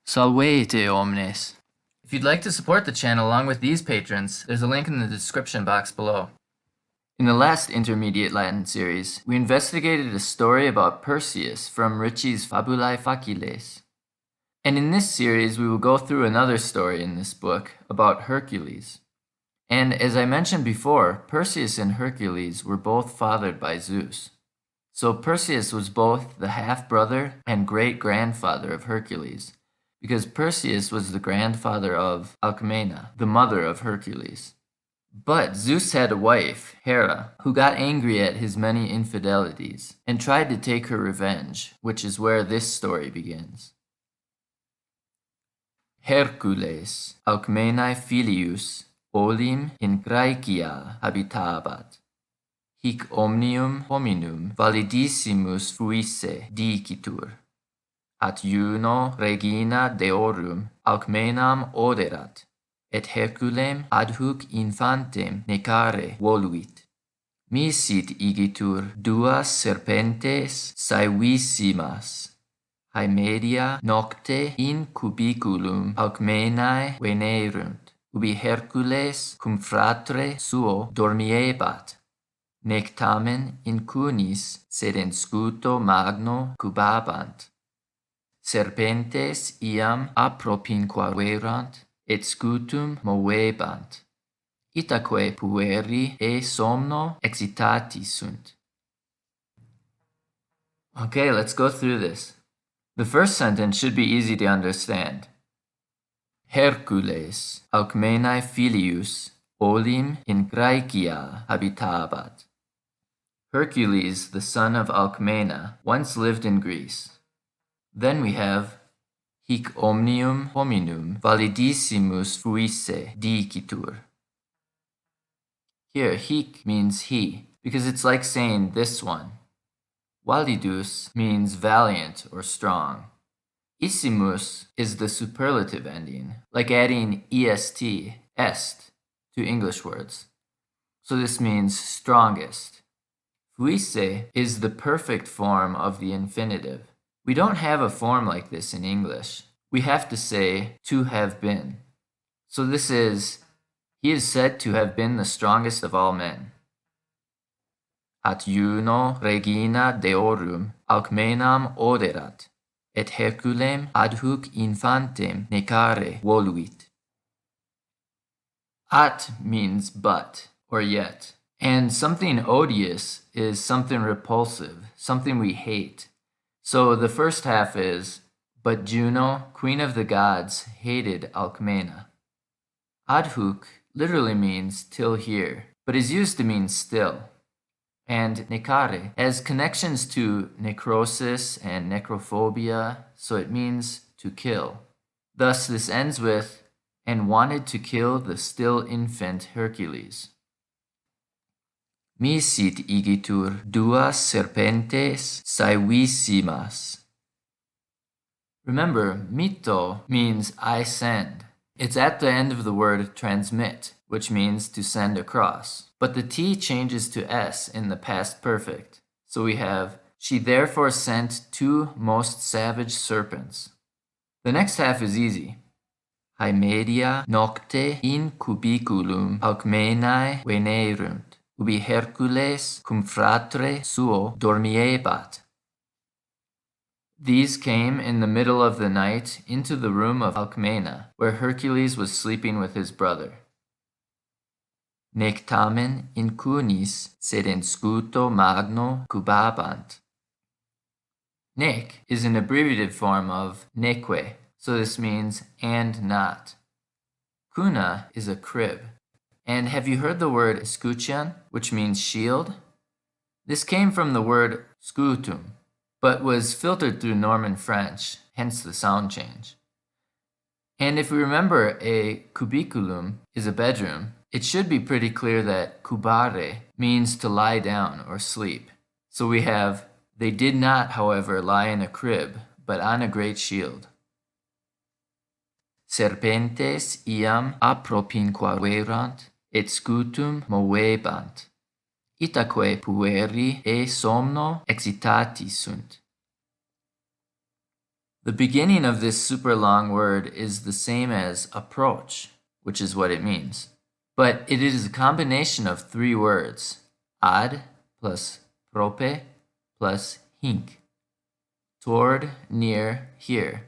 Salvete omnes. If you'd like to support the channel along with these patrons, there's a link in the description box below. In the last Intermediate Latin series, we investigated a story about Perseus from Ricci's Fabulae Faciles. And in this series, we will go through another story in this book about Hercules. And as I mentioned before, Perseus and Hercules were both fathered by Zeus. So Perseus was both the half-brother and great-grandfather of Hercules, because Perseus was the grandfather of Alcmena, the mother of Hercules. But Zeus had a wife, Hera, who got angry at his many infidelities and tried to take her revenge, which is where this story begins. Hercules, Alcmenae filius, olim in Graecia habitabat. Hic omnium hominum validissimus fuisse dicitur. At Juno regina deorum Alcmenam oderat, et Herculem adhuc infantem necare voluit. Misit igitur duas serpentes saevissimas, hae media nocte in cubiculum Alcmenae venerunt, ubi Hercules cum fratre suo dormiebat, nec tamen in cunis sed in scuto magno cubabant. Serpentes iam apropinquaverant, et scutum movebant. Itaque pueri e somno excitati sunt. Okay, let's go through this. The first sentence should be easy to understand. Hercules, Alcmenae filius, olim in Graecia habitabat. Hercules, the son of Alcmena, once lived in Greece. Then we have hic omnium hominum validissimus fuisse dicitur. Here, hic means he, because it's like saying this one. Validus means valiant or strong. Issimus is the superlative ending, like adding est, est, to English words. So this means strongest. Fuisse is the perfect form of the infinitive. We don't have a form like this in English. We have to say, to have been. So this is, he is said to have been the strongest of all men. At Juno regina deorum Alcmenam oderat, et Herculem adhuc infantem necare voluit. At means but, or yet. And something odious is something repulsive, something we hate. So the first half is, but Juno, queen of the gods, hated Alcmena. Adhuc literally means till here, but is used to mean still. And necare has connections to necrosis and necrophobia, so it means to kill. Thus this ends with, and wanted to kill the still infant Hercules. Misit igitur duas serpentes saevissimas. Remember, mito means I send. It's at the end of the word transmit, which means to send across. But the T changes to S in the past perfect. So we have, she therefore sent two most savage serpents. The next half is easy. Hae media nocte in cubiculum Alcmenae venerunt, ubi Hercules cum fratre suo dormiebat. These came in the middle of the night into the room of Alcmena, where Hercules was sleeping with his brother. Nec tamen in cunis sed in scuto magno cubabant. Nec is an abbreviative form of neque, so this means and not. Cuna is a crib. And have you heard the word escutcheon, which means shield? This came from the word scutum, but was filtered through Norman French, hence the sound change. And if we remember a cubiculum is a bedroom, it should be pretty clear that cubare means to lie down or sleep. So we have, they did not, however, lie in a crib, but on a great shield. Serpentes iam apropinquaverant, et scutum movebant. Itaque pueri e somno excitati sunt. The beginning of this super long word is the same as approach, which is what it means. But it is a combination of three words, ad plus prope plus hinc, toward, near, here.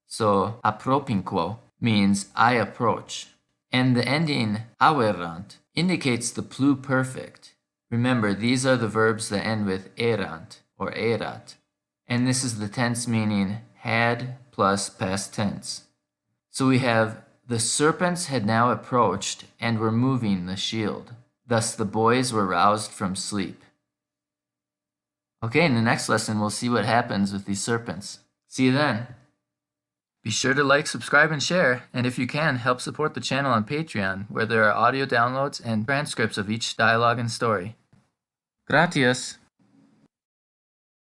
So apropinquo means I approach, and the ending averant indicates the pluperfect. Remember, these are the verbs that end with erant or erat, and this is the tense meaning had plus past tense. So we have the serpents had now approached and were moving the shield. Thus the boys were roused from sleep. Okay, in the next lesson we'll see what happens with these serpents. See you then. Be sure to like, subscribe, and share, and if you can, help support the channel on Patreon, where there are audio downloads and transcripts of each dialogue and story. Gratias!